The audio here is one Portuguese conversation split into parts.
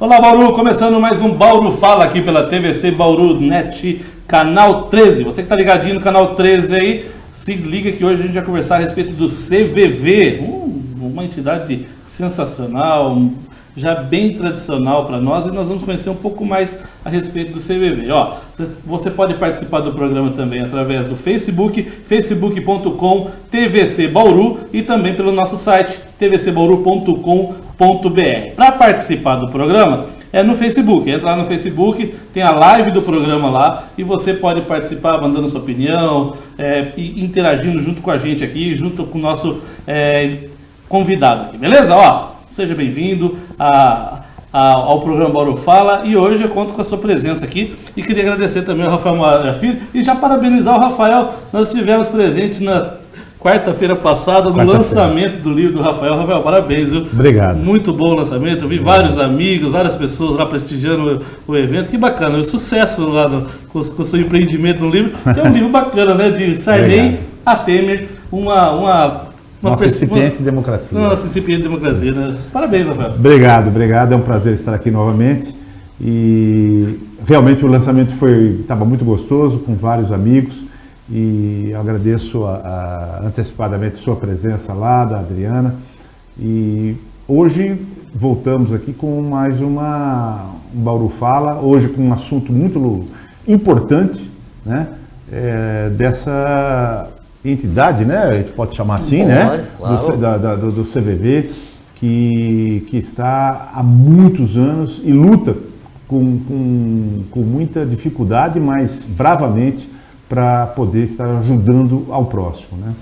Olá, Bauru, começando mais um Bauru Fala aqui pela TVC Bauru Net, canal 13. Você que está ligadinho no canal 13 aí, se liga que hoje a gente vai conversar a respeito do CVV, uma entidade sensacional, já bem tradicional para nós, e nós vamos conhecer um pouco mais a respeito do CVV. Ó, você pode participar do programa também através do Facebook, facebook.com TVC Bauru, e também pelo nosso site tvcbauru.com.br. Para participar do programa é no Facebook, entra lá no Facebook, tem a live do programa lá e você pode participar mandando sua opinião e interagindo junto com a gente aqui, junto com o nosso convidado aqui, beleza? Ó, seja bem-vindo ao programa Bauru Fala, e hoje eu conto com a sua presença aqui e queria agradecer também ao Rafael Moreira Filho e já parabenizar o Rafael. Nós estivemos presentes na quarta-feira passada no lançamento do livro do Rafael. Rafael, parabéns, viu? Obrigado. Muito bom o lançamento, eu vi vários amigos, várias pessoas lá prestigiando o evento, que bacana, o sucesso lá com o seu empreendimento no livro, que é um livro bacana, né, de Sarney a Temer, nossa incipiente democracia. Nossa incipiente democracia, né? Parabéns, Rafael. Obrigado, é um prazer estar aqui novamente, e realmente o lançamento estava muito gostoso, com vários amigos, e eu agradeço antecipadamente sua presença lá, da Adriana, e hoje voltamos aqui com mais um Bauru Fala, hoje com um assunto muito importante, né, dessa entidade, né, a gente pode chamar assim, né, claro. do CVV, que está há muitos anos e luta com muita dificuldade, mas bravamente, para poder estar ajudando ao próximo, né?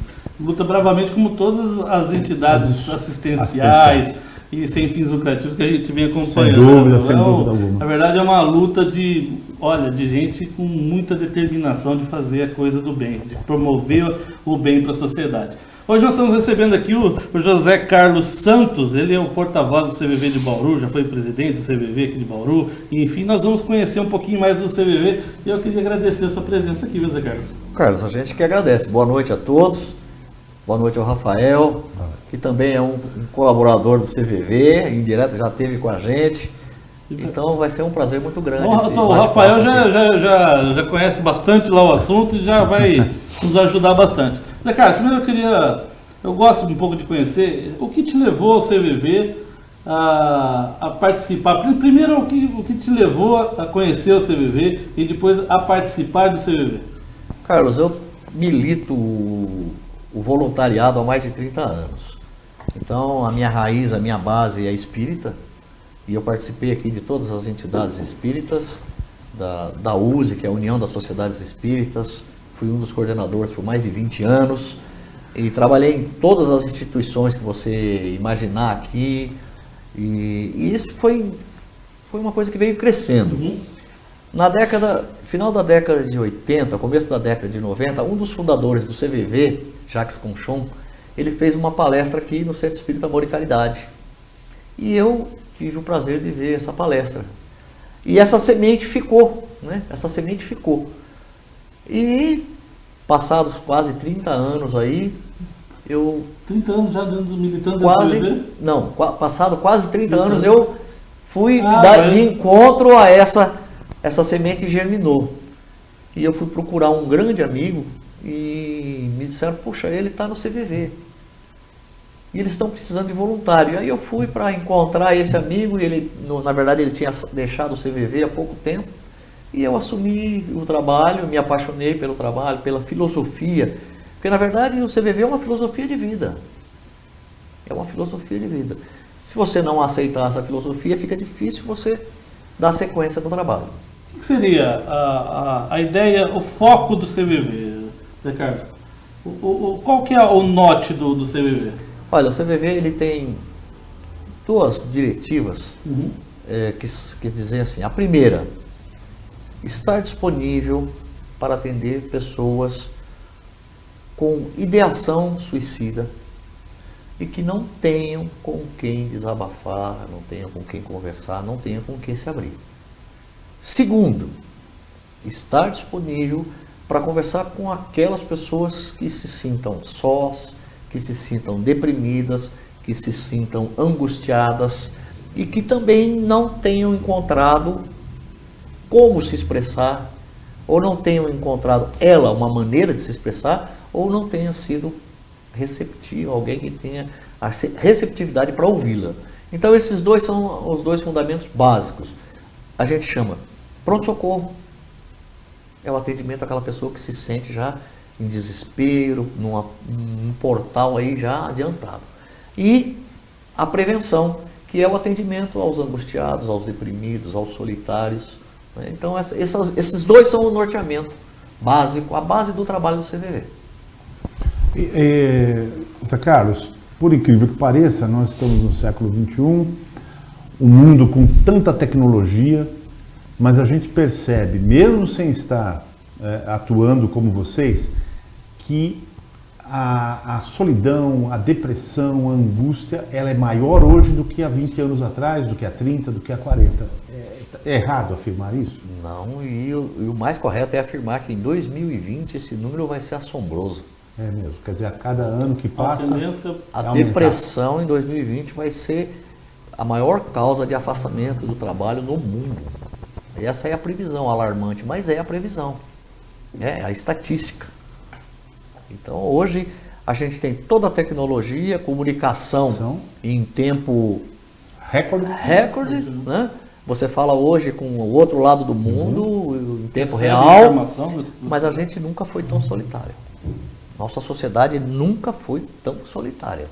Luta bravamente, como todas as entidades assistenciais e sem fins lucrativos que a gente vem acompanhando. Sem dúvida alguma. Na verdade, é uma luta de gente com muita determinação de fazer a coisa do bem, de promover o bem para a sociedade. Hoje nós estamos recebendo aqui o José Carlos Santos, ele é o porta-voz do CVV de Bauru, já foi presidente do CVV aqui de Bauru, e, enfim, nós vamos conhecer um pouquinho mais do CVV, e eu queria agradecer a sua presença aqui, José Carlos. Carlos, a gente que agradece. Boa noite a todos, boa noite ao Rafael, que também é um colaborador do CVV, em direto já esteve com a gente. Então vai ser um prazer muito grande. O Rafael já conhece bastante lá o assunto e já vai nos ajudar bastante. Zé Carlos, primeiro eu gosto um pouco de conhecer o que te levou ao CVV a participar. Primeiro, o que te levou a conhecer o CVV e depois a participar do CVV. Carlos, eu milito o voluntariado há mais de 30 anos. Então a minha raiz, a minha base é espírita. E eu participei aqui de todas as entidades espíritas, da USE, que é a União das Sociedades Espíritas, fui um dos coordenadores por mais de 20 anos, e trabalhei em todas as instituições que você imaginar aqui, e isso foi uma coisa que veio crescendo. Uhum. Final da década de 80, começo da década de 90, um dos fundadores do CVV, Jacques Conchon, ele fez uma palestra aqui no Centro Espírita Amor e Caridade, e eu tive o prazer de ver essa palestra. E essa semente ficou, né? E passados quase 30 anos aí, 30 anos já militando passado quase 30 anos eu fui de encontro a essa semente germinou. E eu fui procurar um grande amigo e me disseram, puxa, ele está no CVV. E eles estão precisando de voluntário. Aí eu fui para encontrar esse amigo, e ele, na verdade, ele tinha deixado o CVV há pouco tempo, e eu assumi o trabalho, me apaixonei pelo trabalho, pela filosofia, porque na verdade o CVV é uma filosofia de vida. É uma filosofia de vida. Se você não aceitar essa filosofia, fica difícil você dar sequência no trabalho. O que seria a ideia, o foco do CVV, Zé Carlos? Qual que é o norte do CVV? Olha, o CVV ele tem duas diretivas que dizem assim. A primeira, estar disponível para atender pessoas com ideação suicida e que não tenham com quem desabafar, não tenham com quem conversar, não tenham com quem se abrir. Segundo, estar disponível para conversar com aquelas pessoas que se sintam sós, que se sintam deprimidas, que se sintam angustiadas, e que também não tenham encontrado como se expressar, ou não tenham encontrado ela uma maneira de se expressar, ou não tenha sido receptivo, alguém que tenha a receptividade para ouvi-la. Então esses dois são os dois fundamentos básicos. A gente chama pronto-socorro, é o atendimento àquela pessoa que se sente já em desespero, num portal aí já adiantado. E a prevenção, que é o atendimento aos angustiados, aos deprimidos, aos solitários. Né? Então esses dois são o norteamento básico, a base do trabalho do CVV. Zé Carlos, por incrível que pareça, nós estamos no século XXI, um mundo com tanta tecnologia, mas a gente percebe, mesmo sem estar atuando como vocês, que a solidão, a depressão, a angústia, ela é maior hoje do que há 20 anos atrás, do que há 30, do que há 40. É errado afirmar isso? Não, e o mais correto é afirmar que em 2020 esse número vai ser assombroso. É mesmo, quer dizer, a cada ano que passa... A depressão em 2020 vai ser a maior causa de afastamento do trabalho no mundo. Essa é a previsão alarmante, mas é a previsão, é a estatística. Então hoje a gente tem toda a tecnologia, comunicação em tempo recorde, né? Você fala hoje com o outro lado do mundo, em tempo real, mas a gente nunca foi tão solitário. Nossa sociedade nunca foi tão solitária.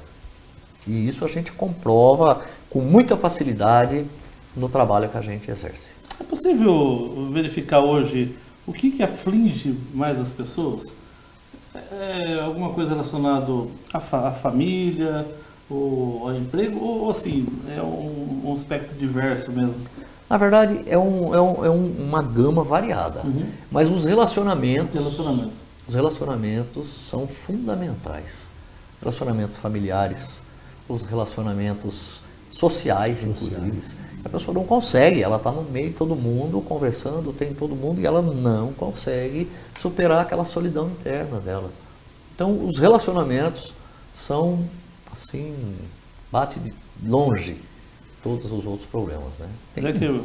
E isso a gente comprova com muita facilidade no trabalho que a gente exerce. É possível verificar hoje o que aflige mais as pessoas? É alguma coisa relacionada à família, ou ao emprego, ou assim, é um aspecto diverso mesmo? Na verdade, é uma gama variada. Mas os relacionamentos são fundamentais. Relacionamentos familiares, os relacionamentos sociais, inclusive. A pessoa não consegue, ela está no meio de todo mundo, conversando, tem todo mundo, e ela não consegue superar aquela solidão interna dela. Então, os relacionamentos são, assim, bate de longe todos os outros problemas, né? Já que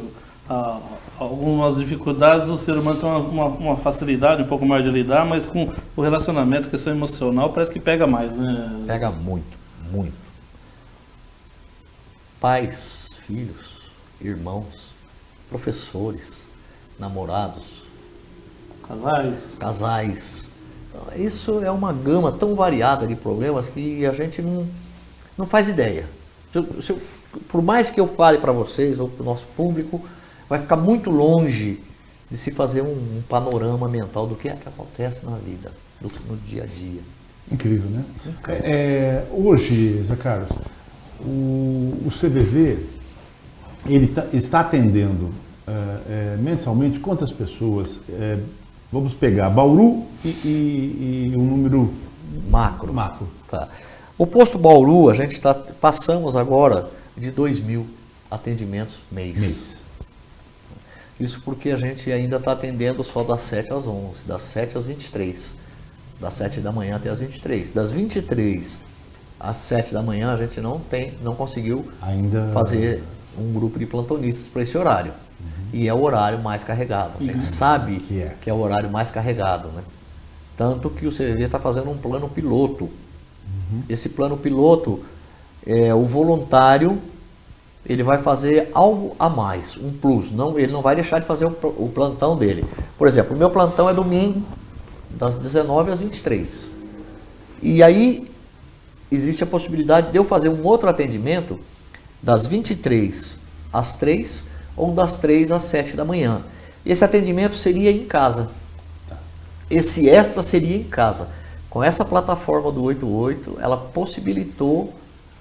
algumas dificuldades o ser humano tem uma facilidade um pouco mais de lidar, mas com o relacionamento, a questão emocional, parece que pega mais, né? Pega muito, muito. Pais, filhos, irmãos, professores, namorados, casais. Então, isso é uma gama tão variada de problemas que a gente não faz ideia. Por mais que eu fale para vocês ou para o nosso público, vai ficar muito longe de se fazer um panorama mental do que é que acontece na vida, no dia a dia. Incrível, né? Hoje, Zé Carlos, o CVV ele está atendendo mensalmente quantas pessoas? Vamos pegar Bauru e um número macro. Tá. O posto Bauru, a gente passamos agora de 2.000 atendimentos mês. Isso porque a gente ainda está atendendo só das 7 às 11, das 7 às 23, das 7 da manhã até as 23. Das 23 às 7 da manhã a gente não conseguiu ainda fazer um grupo de plantonistas para esse horário. E é o horário mais carregado. A gente sabe que é o horário mais carregado, né? Tanto que o CVV está fazendo um plano piloto. Esse plano piloto, o voluntário, ele vai fazer algo a mais, um plus. Ele não vai deixar de fazer o plantão dele. Por exemplo, o meu plantão é domingo, das 19 às 23. E aí, existe a possibilidade de eu fazer um outro atendimento das 23 às 3 ou das 3 às 7 da manhã. Esse atendimento seria em casa. Esse extra seria em casa. Com essa plataforma do 88, ela possibilitou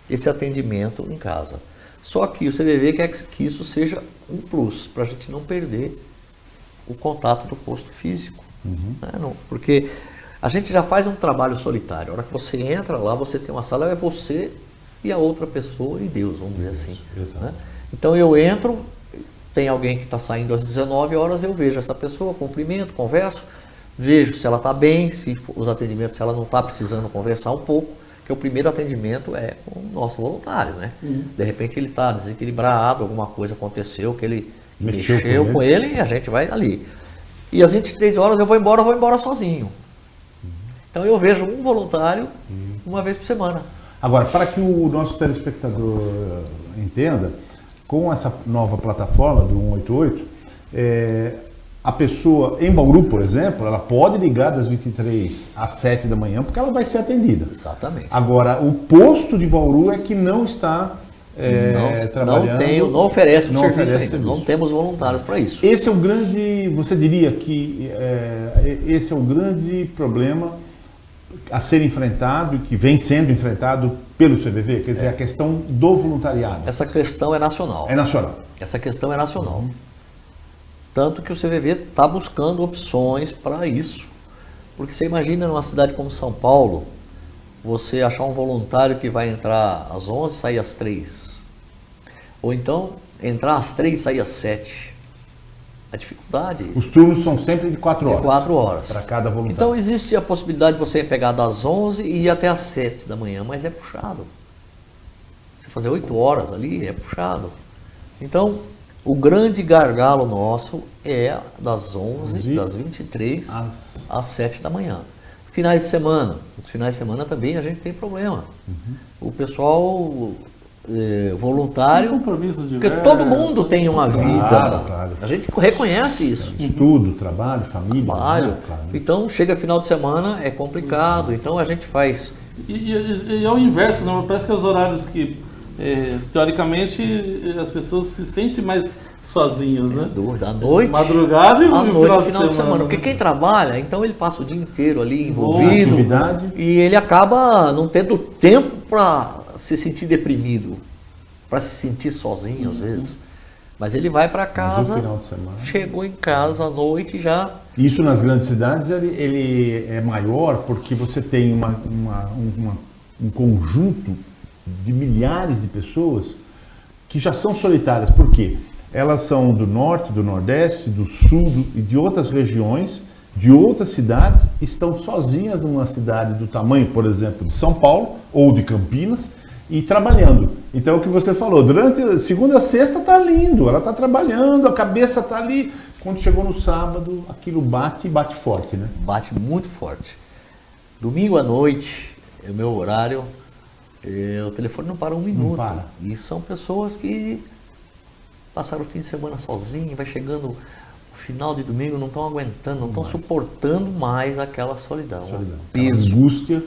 esse atendimento em casa. Só que o CVV quer que isso seja um plus, para a gente não perder o contato do posto físico. Né? Porque a gente já faz um trabalho solitário. A hora que você entra lá, você tem uma sala, é você e a outra pessoa e Deus, vamos dizer assim. Né? Então eu entro, tem alguém que está saindo às 19 horas, eu vejo essa pessoa, cumprimento, converso, vejo se ela está bem, se os atendimentos, se ela não está precisando conversar um pouco, Porque o primeiro atendimento é com o nosso voluntário, né? De repente ele está desequilibrado, alguma coisa aconteceu que ele mexeu com ele e a gente vai ali. E às 23 horas eu vou embora sozinho. Então eu vejo um voluntário uma vez por semana. Agora, para que o nosso telespectador entenda, com essa nova plataforma do 188, a pessoa em Bauru, por exemplo, ela pode ligar das 23 às 7 da manhã, porque ela vai ser atendida. Exatamente. Agora, o posto de Bauru é que não está trabalhando. Não oferece o serviço ainda. Não temos voluntários para isso. Esse é o grande, você diria que esse é o grande problema a ser enfrentado e que vem sendo enfrentado pelo CVV, quer dizer, a questão do voluntariado. Essa questão é nacional. É nacional. Essa questão é nacional. Tanto que o CVV está buscando opções para isso. Porque você imagina numa cidade como São Paulo, você achar um voluntário que vai entrar às 11 e sair às 3. Ou então entrar às 3 e sair às 7. A dificuldade... Os turnos são sempre de 4 horas. De 4 horas. Para cada voluntário. Então existe a possibilidade de você pegar das 11 e ir até às 7 da manhã, mas é puxado. Você fazer 8 horas ali é puxado. Então, o grande gargalo nosso é das 11, das 23 às 7 da manhã. Finais de semana. Nos finais de semana também a gente tem problema. O pessoal voluntário, porque todo mundo tem uma vida. Claro. A gente reconhece isso. Estudo, trabalho, família. Trabalho. Né? Claro. Então, chega final de semana, é complicado. Então, a gente faz... E é o inverso, não? Parece que os horários que, teoricamente, as pessoas se sentem mais sozinhas, né? Da noite. Madrugada e à no noite, final de semana. Porque quem trabalha, então ele passa o dia inteiro ali envolvido. Atividade. E ele acaba não tendo tempo para se sentir deprimido, para se sentir sozinho às vezes. Mas ele vai para casa, final de semana. Chegou em casa à noite já... Isso nas grandes cidades ele é maior porque você tem um conjunto de milhares de pessoas que já são solitárias. Por quê? Elas são do norte, do nordeste, do sul e de outras regiões, de outras cidades, estão sozinhas numa cidade do tamanho, por exemplo, de São Paulo ou de Campinas, e trabalhando. Então, o que você falou, durante segunda a sexta está lindo, ela está trabalhando, a cabeça está ali. Quando chegou no sábado, aquilo bate forte, né? Bate muito forte. Domingo à noite, é o meu horário, o telefone não para um minuto. Não para. E são pessoas que passaram o fim de semana sozinhos, vai chegando o final de domingo, não estão aguentando, não estão suportando mais aquela solidão. Peso. Angústia.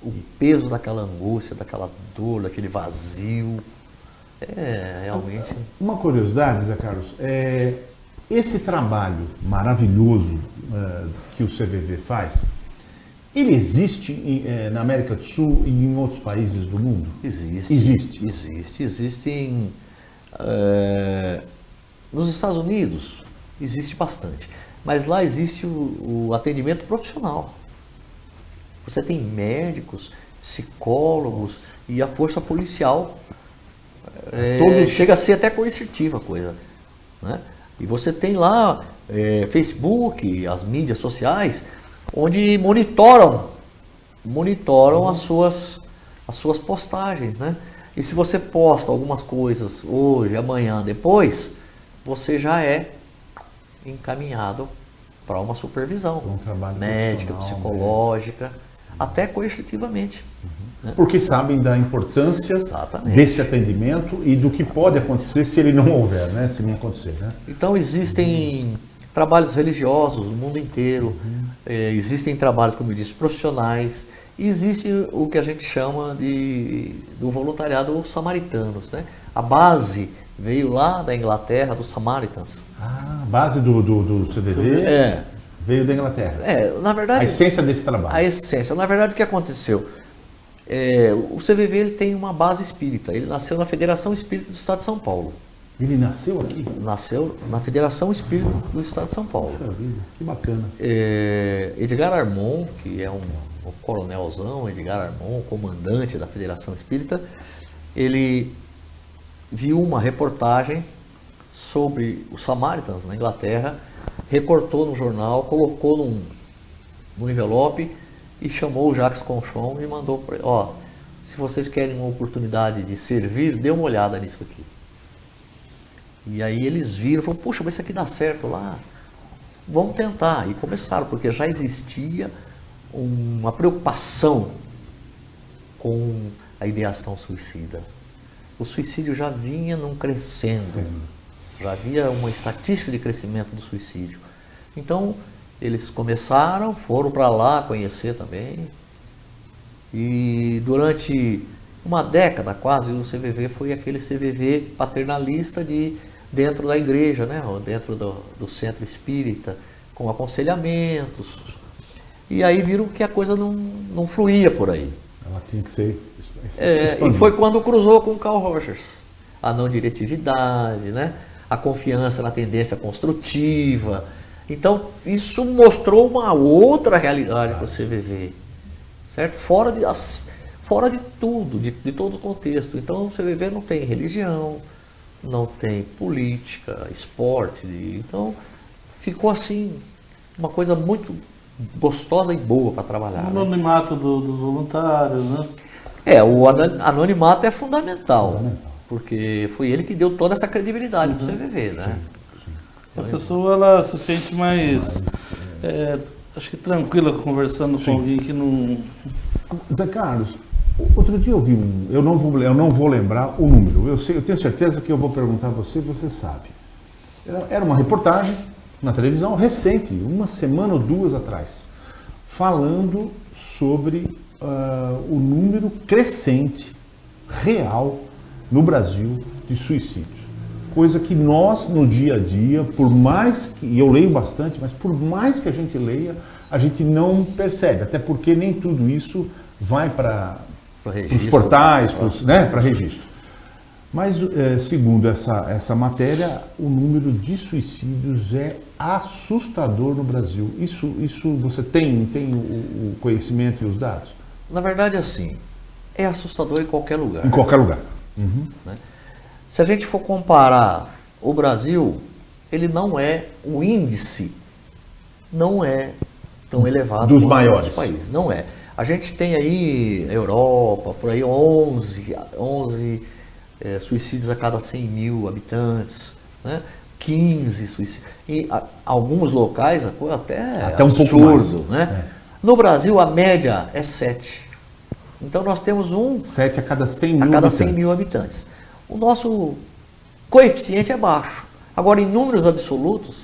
O peso daquela angústia, daquela dor, daquele vazio. Realmente... Uma curiosidade, Zé Carlos, esse trabalho maravilhoso que o CVV faz, ele existe na América do Sul e em outros países do mundo? Existe. Existem... nos Estados Unidos, existe bastante. Mas lá existe o atendimento profissional. Você tem médicos, psicólogos e a força policial. Chega a ser até coercitiva a coisa. Né? E você tem lá Facebook, as mídias sociais, onde monitoram as suas postagens. Né? E se você posta algumas coisas hoje, amanhã, depois, você já é encaminhado para uma supervisão médica, psicológica, até coercitivamente. Né? Porque sabem da importância desse atendimento e do que pode acontecer se ele não houver, né? Se não acontecer, né? Então existem trabalhos religiosos no mundo inteiro, existem trabalhos, como eu disse, profissionais, e existe o que a gente chama do voluntariado os samaritanos, né? A base veio lá da Inglaterra, dos Samaritans. A base do CVV veio da Inglaterra. Na verdade... A essência desse trabalho. A essência. Na verdade, o que aconteceu? O CVV ele tem uma base espírita. Ele nasceu na Federação Espírita do Estado de São Paulo. Ele nasceu aqui? Nasceu na Federação Espírita do Estado de São Paulo. Que bacana. Edgar Armon, que é um coronelzão, Edgar Armon, comandante da Federação Espírita, ele viu uma reportagem sobre os Samaritans na Inglaterra, recortou no jornal, colocou num envelope e chamou o Jacques Conchon e mandou para ele, se vocês querem uma oportunidade de servir, dê uma olhada nisso aqui. E aí eles viram, falaram, puxa, mas isso aqui dá certo lá, vamos tentar. E começaram, porque já existia uma preocupação com a ideação suicida. O suicídio já vinha num crescendo, sim, já havia uma estatística de crescimento do suicídio. Então, eles começaram, foram para lá conhecer também, e durante uma década quase, o CVV foi aquele CVV paternalista dentro da igreja, né? Ou dentro do centro espírita, com aconselhamentos. E aí viram que a coisa não fluía por aí. Ela tinha que ser e foi quando cruzou com o Carl Rogers. A não diretividade, né? A confiança na tendência construtiva. Então, isso mostrou uma outra realidade para o CVV, certo? Fora de tudo, de todo o contexto. Então, o CVV não tem religião, não tem política, esporte. Então, ficou assim, uma coisa muito gostosa e boa para trabalhar. O anonimato dos voluntários, né? O anonimato é fundamental, porque foi ele que deu toda essa credibilidade para o CVV, né? A pessoa, ela se sente mais, acho que tranquila conversando com alguém que não... Zé Carlos, outro dia eu vi eu não vou lembrar o número, eu tenho certeza que eu vou perguntar a você, você sabe. Era uma reportagem na televisão recente, uma semana ou duas atrás, falando sobre o número crescente, real, no Brasil, de suicídios. Coisa que nós, no dia a dia, por mais que, e eu leio bastante, mas por mais que a gente leia, a gente não percebe, até porque nem tudo isso vai para os portais, para registro. Mas, segundo essa matéria, o número de suicídios é assustador no Brasil. Isso você tem o conhecimento e os dados? Na verdade, assim, é assustador em qualquer lugar. Em qualquer lugar. Uhum. Né? Se a gente for comparar o Brasil, ele não é, o índice não é tão elevado dos maiores países, não é. A gente tem aí, Europa, por aí 11 suicídios a cada 100 mil habitantes, né? 15 suicídios. Em alguns locais, até um absurdo, pouco mais, né? No Brasil, a média é 7. Então, nós temos 7 a cada 100 mil habitantes. O nosso coeficiente é baixo. Agora, em números absolutos,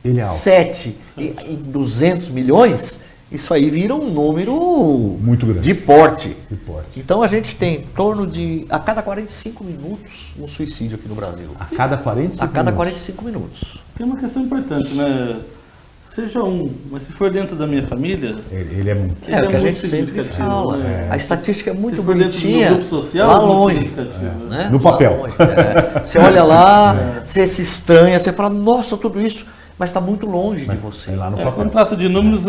ele é alto. 7 em 200 milhões, isso aí vira um número muito grande. De porte. De porte. Então, a gente tem em torno de, a cada 45 minutos, um suicídio aqui no Brasil. A cada 45 A cada 45 minutos. Tem uma questão importante, né? Seja mas se for dentro da minha família... Ele é muito... É o que a gente sempre fala. Né? A estatística é muito Se for bonitinha. dentro do grupo social, lá longe. Né? No papel. Você olha lá, você se estranha, você fala, nossa, tudo isso, mas está muito longe de você. Lá no papel. Quando trata de números,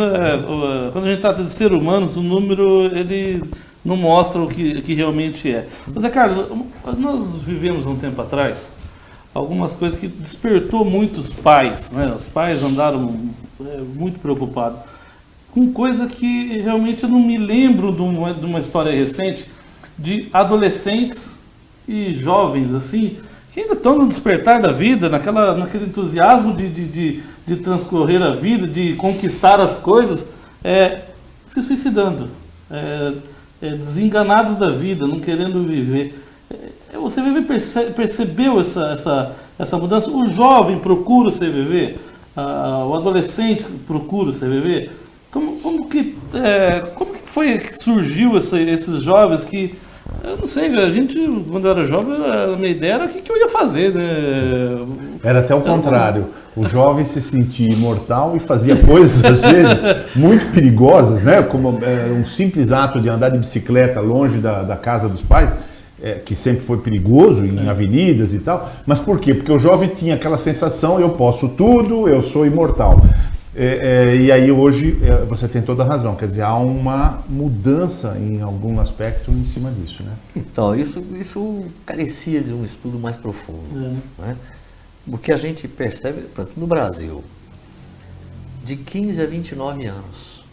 quando a gente trata de ser humanos, o número, ele não mostra o que realmente é. Mas, Zé Carlos, nós vivemos um tempo atrás algumas coisas que despertou muitos pais, né? Os pais andaram muito preocupados com coisa que realmente eu não me lembro de uma história recente de adolescentes e jovens assim que ainda estão no despertar da vida, naquele entusiasmo de transcorrer a vida, de conquistar as coisas, se suicidando, desenganados da vida, não querendo viver. Você percebeu essa mudança? O jovem procura o CVV? O adolescente procura o CVV? Como que foi que surgiu esses jovens que... Eu não sei, a gente, quando eu era jovem, a minha ideia era o que eu ia fazer, né? Era até o contrário. O jovem se sentia imortal e fazia coisas, às vezes, muito perigosas, né? Como um simples ato de andar de bicicleta longe da casa dos pais, que sempre foi perigoso em avenidas e tal. Mas por quê? Porque o jovem tinha aquela sensação, eu posso tudo, eu sou imortal. E aí hoje você tem toda a razão, quer dizer, há uma mudança em algum aspecto em cima disso, né? Então, isso carecia de um estudo mais profundo, né? Porque a gente percebe, por exemplo, no Brasil, de 15 a 29 anos,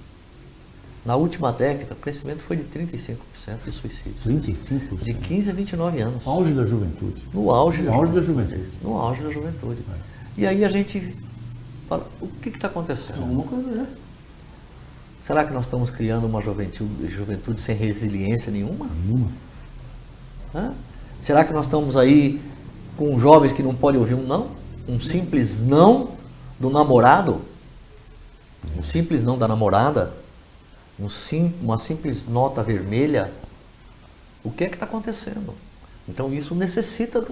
Na última década, o crescimento foi de 35% de suicídios. 35%? De 15 a 29 anos. No auge da juventude. No auge da juventude. No auge da juventude. E aí a gente fala, o que está acontecendo? Alguma coisa, né? Será que nós estamos criando uma juventude sem resiliência nenhuma? Nenhuma. Hã? Será que nós estamos aí com jovens que não podem ouvir um não? Um simples não do namorado? Um simples não da namorada? Uma simples nota vermelha? O que é que está acontecendo? Então isso necessita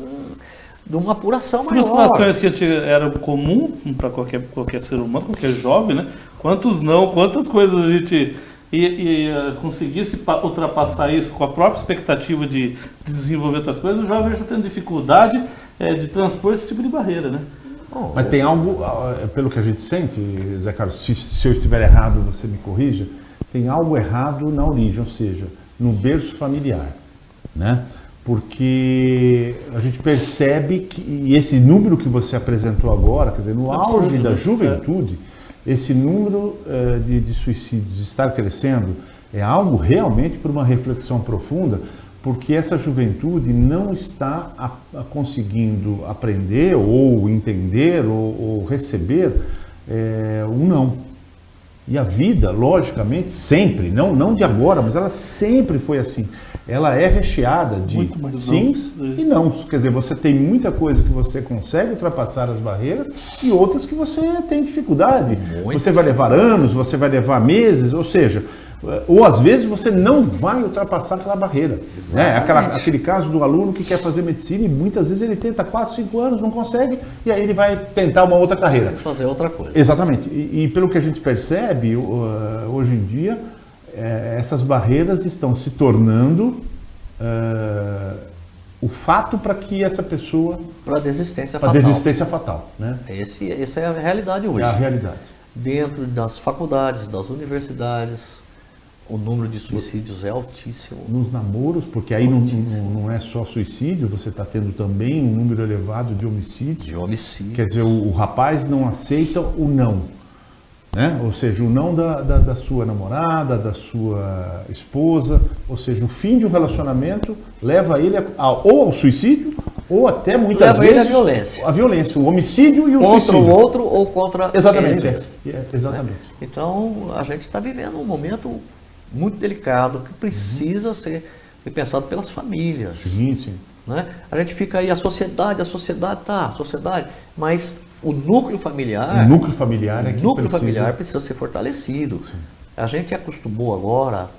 de uma apuração maior. Frustrações que eram comum para qualquer ser humano, qualquer jovem, né? Quantos não, quantas coisas a gente conseguisse ultrapassar isso com a própria expectativa de desenvolver outras coisas, o jovem já tendo dificuldade de transpor esse tipo de barreira, né? Mas tem algo, pelo que a gente sente, Zé Carlos, se eu estiver errado, você me corrija, tem algo errado na origem, ou seja, no berço familiar, né? Porque a gente percebe que e esse número que você apresentou agora, quer dizer, no auge da juventude, esse número de suicídios estar crescendo é algo realmente para uma reflexão profunda, porque essa juventude não está conseguindo aprender ou entender ou receber um não. E a vida, logicamente, sempre, não de agora, mas ela sempre foi assim. Ela é recheada de sims e nãos. Quer dizer, você tem muita coisa que você consegue ultrapassar as barreiras e outras que você tem dificuldade. Você vai levar anos, você vai levar meses, ou seja, ou às vezes você não vai ultrapassar aquela barreira. Né? Aquele caso do aluno que quer fazer medicina e muitas vezes ele tenta 4, 5 anos, não consegue, e aí ele vai tentar uma outra carreira. Fazer outra coisa. Exatamente. E pelo que a gente percebe, hoje em dia, essas barreiras estão se tornando o fato para que essa pessoa... Para a desistência fatal. Para a desistência fatal. Né? Essa é a realidade hoje. É a realidade. Dentro das faculdades, das universidades, o número de suicídios é altíssimo. Nos namoros, porque aí não é só suicídio, você está tendo também um número elevado de homicídio. De homicídio. Quer dizer, o rapaz não aceita o não. Né? Ou seja, o não da sua namorada, da sua esposa, ou seja, o fim de um relacionamento leva ele ou ao suicídio, ou até muitas leva vezes ele à violência. A violência, o homicídio e o contra suicídio. Contra o outro ou contra exatamente, ele mesmo. Exatamente. Então, a gente está vivendo um momento muito delicado que precisa ser pensado pelas famílias. Sim. Né? A gente fica aí, a sociedade, mas o núcleo familiar... O núcleo familiar é que familiar precisa ser fortalecido. Sim. A gente acostumou agora,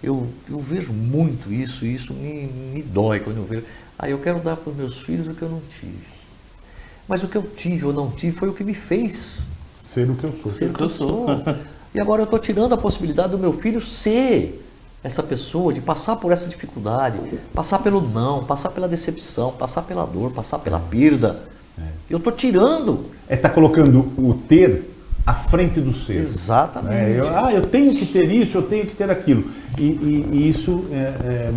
eu vejo muito isso, e isso me dói quando eu vejo. Eu quero dar para os meus filhos o que eu não tive. Mas o que eu tive ou não tive foi o que me fez ser o que eu sou. Ser o que eu sou. E agora eu estou tirando a possibilidade do meu filho ser essa pessoa, de passar por essa dificuldade, passar pelo não, passar pela decepção, passar pela dor, passar pela perda. Eu estou tirando. Está colocando o ter à frente do ser. Exatamente. Eu tenho que ter isso, eu tenho que ter aquilo. E isso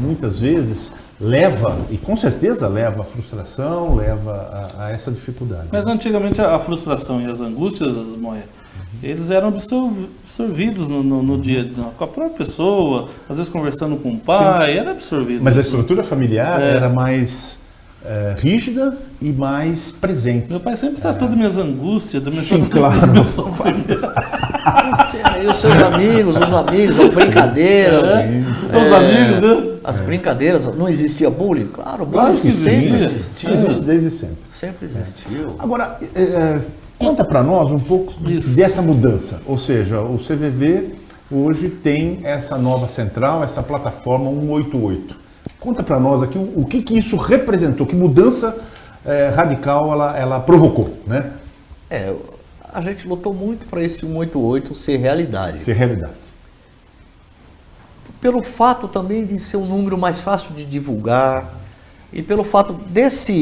muitas vezes leva, e com certeza leva à frustração, leva a essa dificuldade. Mas antigamente a frustração e as angústias, Moia, eles eram absorvidos no dia, com a própria pessoa, às vezes conversando com o pai, era absorvido. Mas a estrutura familiar era mais rígida e mais presente. Meu pai sempre tratou das minhas angústias, dos meus sofrimentos. E os seus amigos, as brincadeiras. Os amigos, né? As brincadeiras, não existia bullying? Claro, bullying sempre existiu. Desde sempre. Sempre existiu. Agora, conta para nós um pouco dessa mudança. Ou seja, o CVV hoje tem essa nova central, essa plataforma 188. Conta para nós aqui o que isso representou, que mudança radical ela provocou, né? A gente lutou muito para esse 188 ser realidade. Ser realidade. Pelo fato também de ser um número mais fácil de divulgar e pelo fato dessa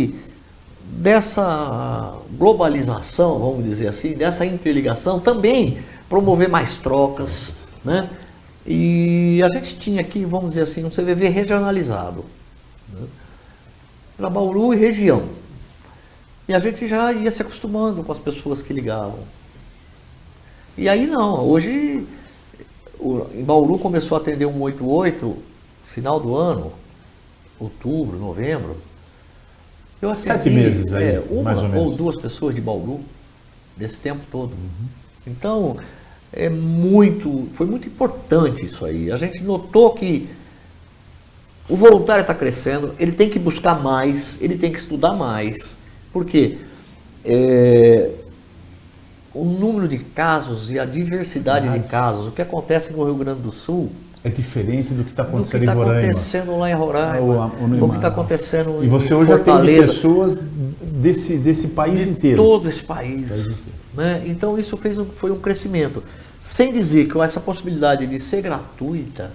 globalização, vamos dizer assim, dessa interligação, também promover mais trocas, né? E a gente tinha aqui, vamos dizer assim, um CVV regionalizado, né? Para Bauru e região. E a gente já ia se acostumando com as pessoas que ligavam. E aí não, hoje Em Bauru começou a atender 188, final do ano, outubro, novembro. Eu atendi, 7 meses aí, uma mais ou menos. ou duas pessoas de Bauru, desse tempo todo. Uhum. Então, foi muito importante isso aí. A gente notou que o voluntário está crescendo, ele tem que buscar mais, ele tem que estudar mais. Por quê? O número de casos e a diversidade de casos, o que acontece no Rio Grande do Sul, é diferente do que está do que acontecendo está em Roraima. acontecendo lá em Roraima, o que está acontecendo E você em hoje atende Fortaleza, pessoas desse país de inteiro. todo esse país. Né? Então isso foi um crescimento. Sem dizer que essa possibilidade de ser gratuita,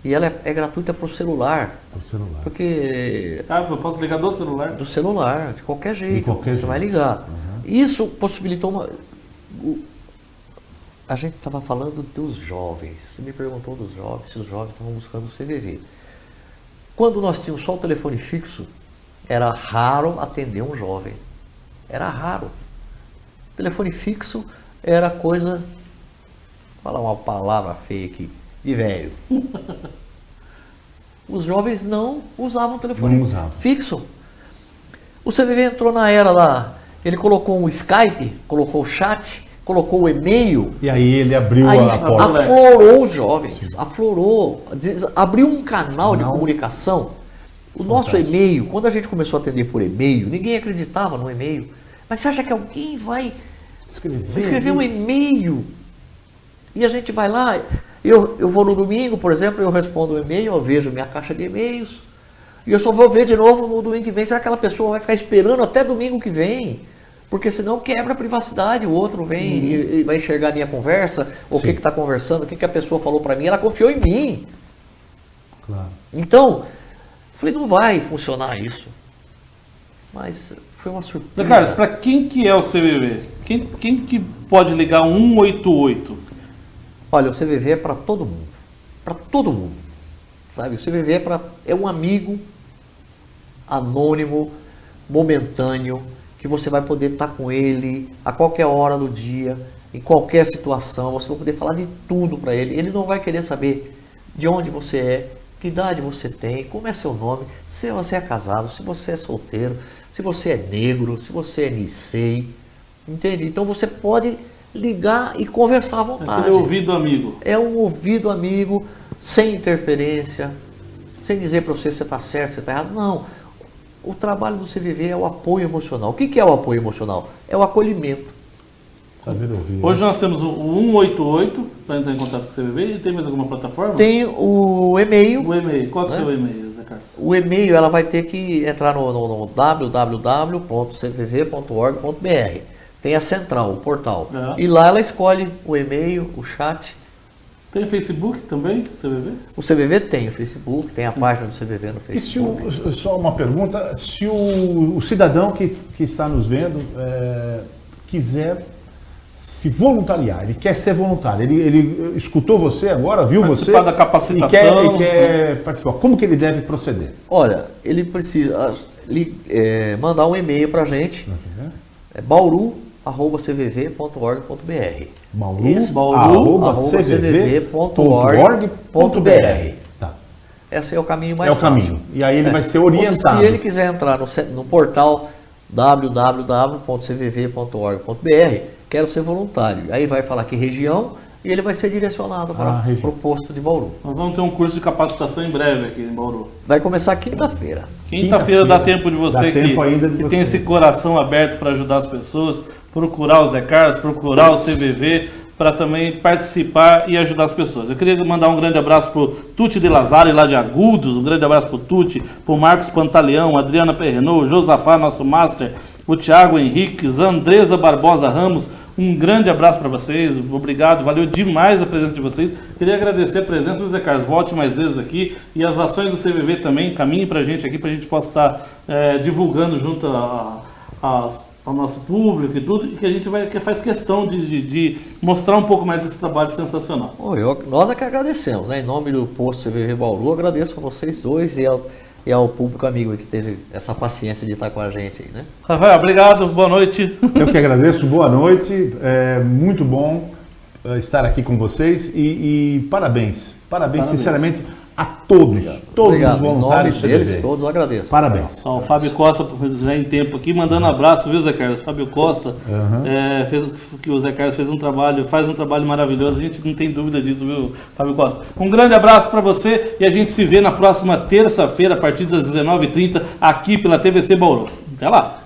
e ela é gratuita para o celular. Por celular. Porque... eu posso ligar do celular? Do celular, de qualquer jeito, de qualquer você jeito. vai ligar. Uhum. Isso possibilitou A gente estava falando dos jovens. Você me perguntou dos jovens, se os jovens estavam buscando o CVV. Quando nós tínhamos só o telefone fixo, era raro atender um jovem. Era raro. Telefone fixo era coisa, vou falar uma palavra feia aqui, de velho. Os jovens não usavam telefone fixo. O CVV entrou na era lá, ele colocou um Skype, colocou o chat, colocou o e-mail. E aí ele abriu aí a porta. aflorou os jovens, aflorou, abriu um canal de comunicação. O nosso e-mail, quando a gente começou a atender por e-mail, ninguém acreditava no e-mail. Mas você acha que alguém vai escrever um e-mail? E a gente vai lá, eu vou no domingo, por exemplo, eu respondo o e-mail, eu vejo minha caixa de e-mails, e eu só vou ver de novo no domingo que vem. Será que aquela pessoa vai ficar esperando até domingo que vem? Porque senão quebra a privacidade, o outro vem e vai enxergar a minha conversa, o que está conversando, o que a pessoa falou para mim, ela confiou em mim. Claro. Então, falei, não vai funcionar isso. Mas foi uma surpresa. Carlos, para quem que é o CVV? Quem que pode ligar 188? Olha, o CVV é para todo mundo. Para todo mundo. Sabe? O CVV é um amigo anônimo, momentâneo, que você vai poder estar com ele a qualquer hora do dia, em qualquer situação. Você vai poder falar de tudo para ele. Ele não vai querer saber de onde você é, que idade você tem, como é seu nome, se você é casado, se você é solteiro, se você é negro, se você é nicei, entende? Então você pode ligar e conversar à vontade. Aquele ouvido amigo. É um ouvido amigo, sem interferência, sem dizer para você se está certo, se está errado. Não. O trabalho do CVV é o apoio emocional. O que é o apoio emocional? É o acolhimento. Saber ouvir. Hoje nós temos o 188 para entrar em contato com o CVV. E tem mais alguma plataforma? Tem o e-mail. O e-mail. Qual que é o e-mail, Zé Carlos? O e-mail, ela vai ter que entrar no www.cvv.org.br. Tem a central, o portal. E lá ela escolhe o e-mail, o chat. Tem Facebook também, CVV? O CVV tem o Facebook, tem a página do CVV no Facebook. E se só uma pergunta, se o cidadão que está nos vendo quiser se voluntariar, ele quer ser voluntário, ele escutou você agora, viu você? Participar da capacitação. E quer participar. Como que ele deve proceder? Olha, ele precisa mandar um e-mail para a gente, bauru@cvv.org.br. bauru@cvv.org.br. Tá. Esse é o caminho mais fácil. Caminho. E aí ele vai ser orientado. Se ele quiser entrar no portal www.cvv.org.br, quero ser voluntário. Aí vai falar que região e ele vai ser direcionado para o posto de Bauru. Nós vamos ter um curso de capacitação em breve aqui em Bauru. Vai começar quinta-feira. Quinta-feira dá tempo de você que você tem esse coração aberto para ajudar as pessoas, procurar o Zé Carlos, procurar o CVV, para também participar e ajudar as pessoas. Eu queria mandar um grande abraço para o Tuti de Lazari, lá de Agudos, um grande abraço para o Tuti, para o Marcos Pantaleão, Adriana Perrenot, o Josafá, nosso master, o Thiago Henriques, Andresa Barbosa Ramos, um grande abraço para vocês, obrigado, valeu demais a presença de vocês. Queria agradecer a presença do Zé Carlos, volte mais vezes aqui, e as ações do CVV também, caminhe para a gente aqui, para a gente possa estar divulgando junto ao nosso público e tudo, e que a gente faz questão de mostrar um pouco mais desse trabalho sensacional. Nós é que agradecemos, né? Em nome do posto CVV Bauru, agradeço a vocês dois e ao público amigo que teve essa paciência de estar com a gente aí, né? Rafael, obrigado, boa noite. Eu que agradeço, boa noite, muito bom. estar aqui com vocês e parabéns, sinceramente, a todos Obrigado. os voluntários Em nome deles, CVV. todos agradeço. Parabéns. Ó, o Fábio Costa, já em tempo aqui, mandando um abraço, viu, Zé Carlos? Fábio Costa, que o Zé Carlos faz um trabalho maravilhoso, a gente não tem dúvida disso, viu, Fábio Costa? Um grande abraço para você e a gente se vê na próxima terça-feira, a partir das 19h30, aqui pela TVC Bauru. Até lá!